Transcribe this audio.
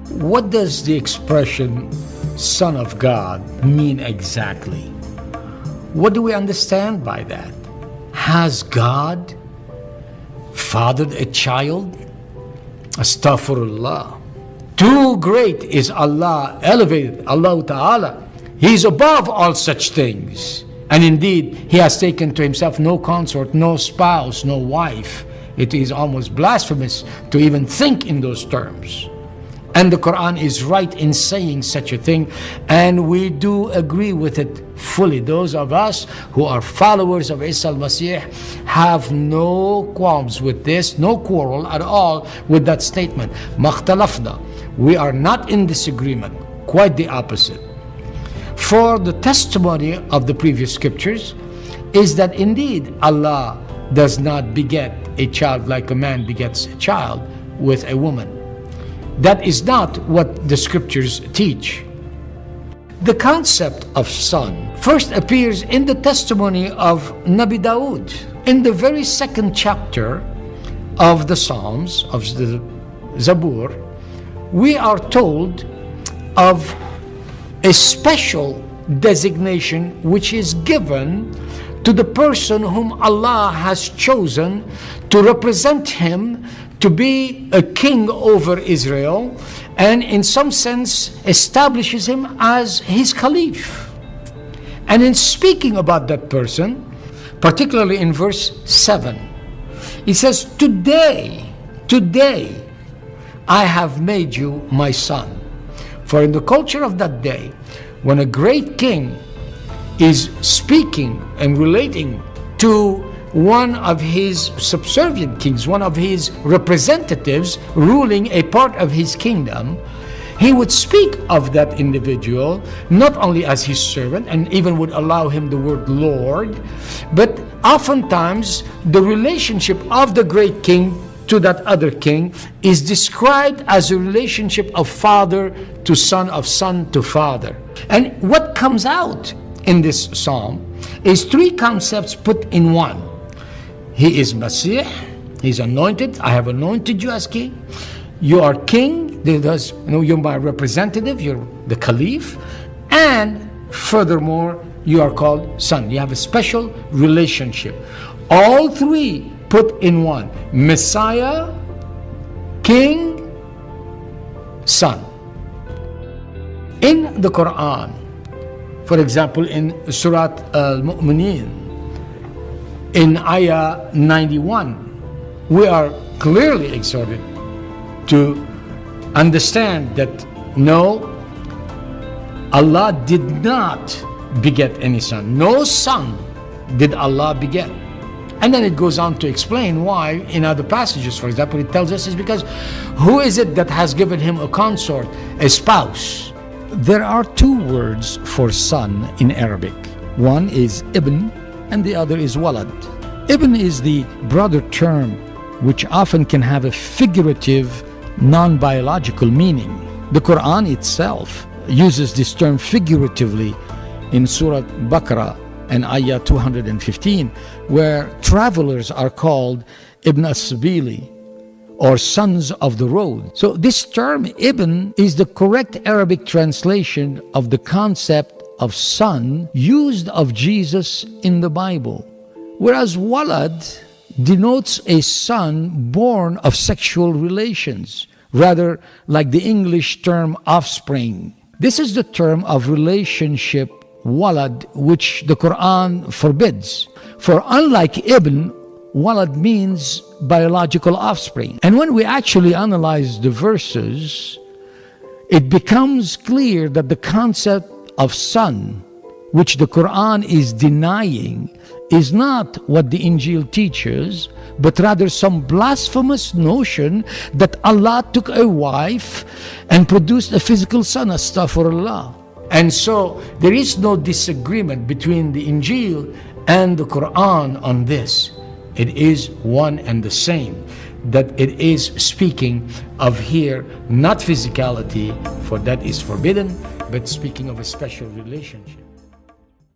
What does the expression Son of God mean exactly? What do we understand by that? Has God fathered a child? Astaghfirullah. Too great is Allah, elevated, Allah Ta'ala. He is above all such things. And indeed, He has taken to Himself no consort, no spouse, no wife. It is almost blasphemous to even think in those terms. And the Quran is right in saying such a thing, and we do agree with it fully. Those of us who are followers of Isa al-Masih have no qualms with this, no quarrel at all with that statement. Makhtalafna. We are not in disagreement, quite the opposite. For the testimony of the previous scriptures is that indeed Allah does not beget a child like a man begets a child with a woman. That is not what the scriptures teach. The concept of son first appears in the testimony of Nabi Dawood. In the very second chapter of the Psalms, of the Zabur, we are told of a special designation which is given to the person whom Allah has chosen to represent Him to be a king over Israel, and in some sense establishes him as his caliph. And in speaking about that person, particularly in verse 7, he says, Today I have made you my son. For in the culture of that day, when a great king is speaking and relating to one of his subservient kings, one of his representatives ruling a part of his kingdom, he would speak of that individual not only as his servant, and even would allow him the word Lord, but oftentimes the relationship of the great king to that other king is described as a relationship of father to son to father. And what comes out in this psalm is three concepts put in one. He is Masih, He's anointed. I have anointed you as king. You are king. You're my representative. You're the caliph. And furthermore, you are called son. You have a special relationship. All three put in one. Messiah, king, son. In the Quran, for example, in Surah Al-Mu'mineen, in Ayah 91, we are clearly exhorted to understand that no, Allah did not beget any son. No son did Allah beget. And then it goes on to explain why in other passages. For example, it tells us it's because who is it that has given him a consort, a spouse? There are two words for son in Arabic. One is ibn and the other is walad. Ibn is the broader term which often can have a figurative, non-biological meaning. The Quran itself uses this term figuratively in Surah Baqarah and Ayah 215, where travelers are called Ibn as-Sabili, or sons of the road. So this term Ibn is the correct Arabic translation of the concept of son used of Jesus in the Bible. Whereas walad denotes a son born of sexual relations, rather like the English term offspring. This is the term of relationship walad which the Quran forbids. For unlike ibn, walad means biological offspring. And when we actually analyze the verses, it becomes clear that the concept of son, which the Quran is denying, is not what the Injil teaches, but rather some blasphemous notion that Allah took a wife and produced a physical son, astaghfirullah. And so there is no disagreement between the Injil and the Quran on this. It is one and the same, that it is speaking of here not physicality, for that is forbidden, but speaking of a special relationship.